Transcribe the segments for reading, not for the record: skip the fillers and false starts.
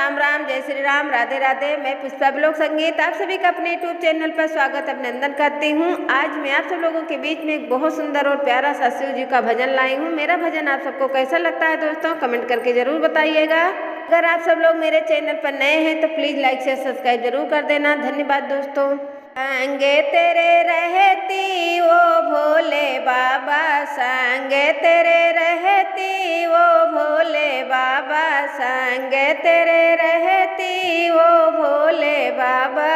राम राम, जय श्री राम, राधे राधे। मैं पुष्पा ब्लॉग संगीत आप सभी का अपने यूट्यूब चैनल पर स्वागत अभिनंदन करती हूँ। आज मैं आप सब लोगों के बीच में एक बहुत सुंदर और प्यारा सा शिव जी का भजन लाई हूँ। मेरा भजन आप सबको कैसा लगता है दोस्तों, कमेंट करके जरूर बताइएगा। अगर आप सब लोग मेरे चैनल पर नए हैं तो प्लीज़ लाइक शेयर सब्सक्राइब जरूर कर देना। धन्यवाद दोस्तों। संगे तेरे रहती वो भोले बाबा, संगे तेरे रहती वो भोले बाबा, संगे तेरे रहती वो भोले बाबा।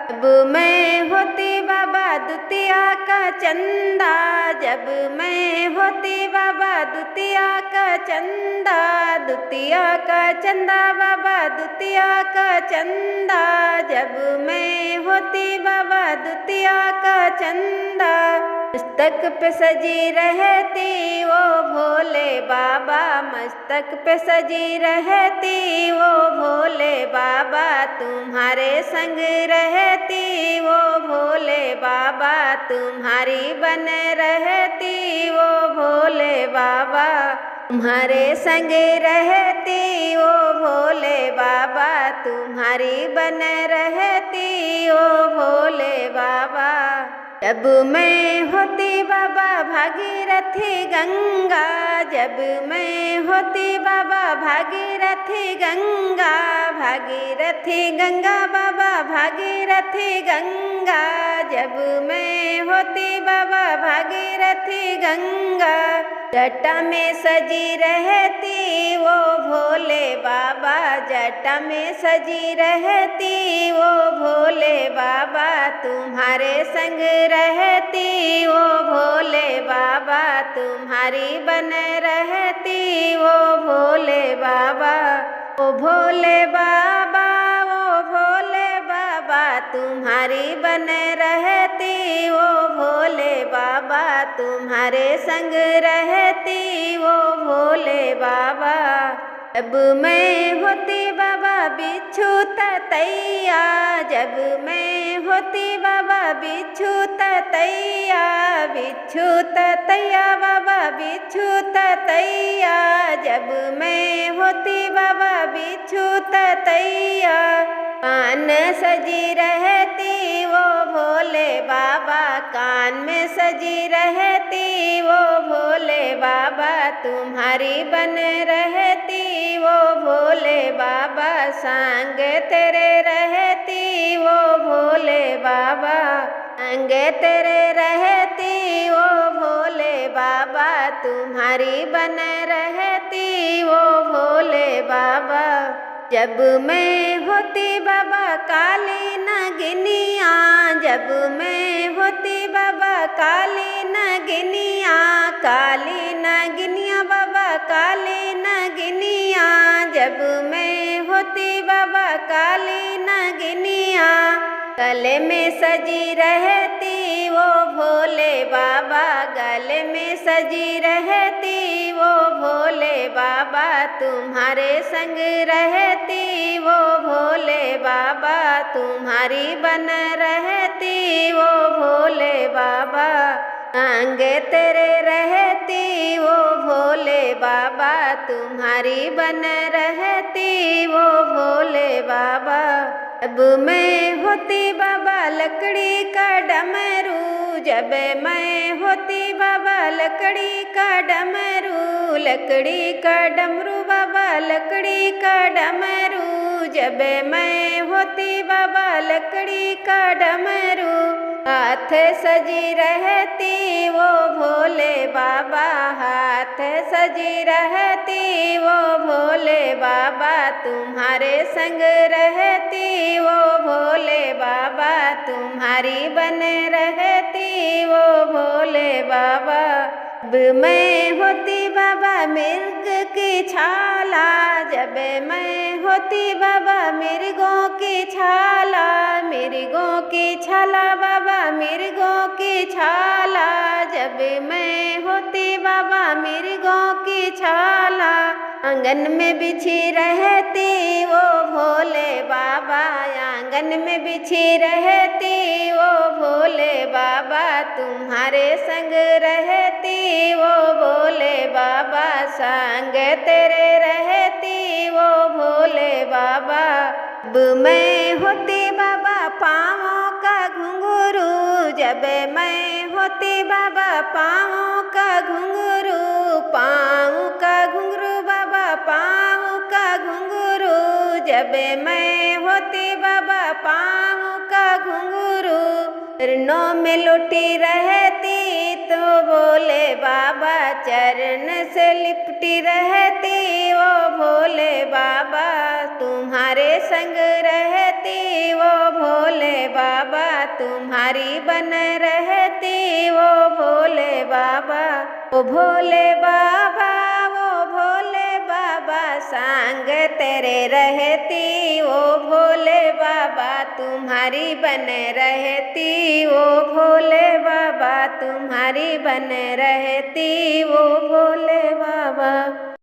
जब मैं होती बाबा दुतिया का चंदा, जब मैं होती बाबा दुतिया का चंदा, दुतिया का चंदा बाबा दुतिया का चंदा, जब मैं होती बाबा दुतिया का चंदा। मस्तक पे सजी रहती वो भोले बाबा, मस्तक पे सजी रहती वो भोले बाबा, तुम्हारे संग रहती वो भोले बाबा, तुम्हारी बन रहती वो भोले बाबा, तुम्हारे संग रहती वो भोले बाबा, तुम्हारी बन रहती वो भोले बाबा। जब मैं होती बाबा भागीरथी गंगा, जब मैं होती बाबा भागीरथी गंगा, भागीरथी गंगा बाबा भागीरथी गंगा, जब मैं होती बाबा भागीरथी गंगा। जटा में सजी रहती वो भोले बाबा, जटा में सजी रहती वो भोले बाबा, तुम्हारे संग रहती वो भोले बाबा, तुम्हारी बन रहती वो भोले बाबा। ओ भोले बाबा, ओ भोले बाबा, तुम्हारी बन रहती वो भोले बाबा, तुम्हारे संग रहती वो भोले बाबा। जब मैं होती बाबा बिच्छू तैया, जब मैं होती बाबा बिच्छू तैया, बिच्छू तैया बाबा बिच्छू तैया, जब मैं होती बाबा बिच्छू तैया। कान सजी रहती वो भोले बाबा, कान में सजी रहती वो भोले बाबा, तुम्हारी बन रहती वो भोले बाबा, संग तेरे रहती वो भोले बाबा, संग तेरे रहती वो भोले बाबा, तुम्हारी बन रहती वो भोले बाबा। जब मैं होती बाबा काली नगिनिया, जब मैं होती बाबा काली नगिनिया, काली नगिनिया बाबा काली नगिनिया, जब मैं होती बाबा काली नगिनिया। गले में सजी रहती वो भोले बाबा, गले में सजी रहती वो भोले बाबा, तुम्हारे संग रहती वो भोले बाबा, तुम्हारी बन रहती वो भोले बाबा। संग तेरे रहती वो भोले बाबा, तुम्हारी बन रहती वो भोले बाबा। जब मैं होती बाबा लकड़ी का डमरू, जब मैं होती बाबा लकड़ी का डमरू, लकड़ी का डमरू बाबा लकड़ी का डमरू, जब मैं होती बाबा लकड़ी का डमरू। हाथ सजी रहती वो भोले बाबा, हाथ सजी रहती वो भोले बाबा, तुम्हारे संग रहती वो भोले बाबा, तुम्हारी बन रहती वो भोले बाबा। जब मैं होती बाबा मिर्ग की छाला, जब मैं होती बाबा मिर्गों की छाला, मिर्गों की छाला बाबा मिर्गों की छाला, जब मैं होती बाबा मिर्गों की छाला। आंगन में बिछी रहती वो भोले बाबा, आंगन में बिछी रहती वो भोले बाबा, तुम्हारे संग रहती वो भोले बाबा, संग तेरे रहती वो भोले बाबा। जब मैं होती बाबा पाँवों का घुंघरू, जब मैं होती बाबा पाँवों का घुंघरू, पाँव का घुंघरू बाबा पाँव का घुंघरू, जब मैं होती बाबा पाँव का घुंघरू, चरणों में लुटी रहती तो भोले बाबा चरण से लिपटी रहती, वो भोले बाबा तुम्हारे संग रहती, वो भोले बाबा तुम्हारी बन रहती, वो भोले बाबा, वो भोले बाबा, वो भोले बाबा संग तेरे रहती, वो भोले बाबा तुम्हारी बन रहती, वो भोले बाबा तुम्हारी बन रहती, वो भोले बाबा।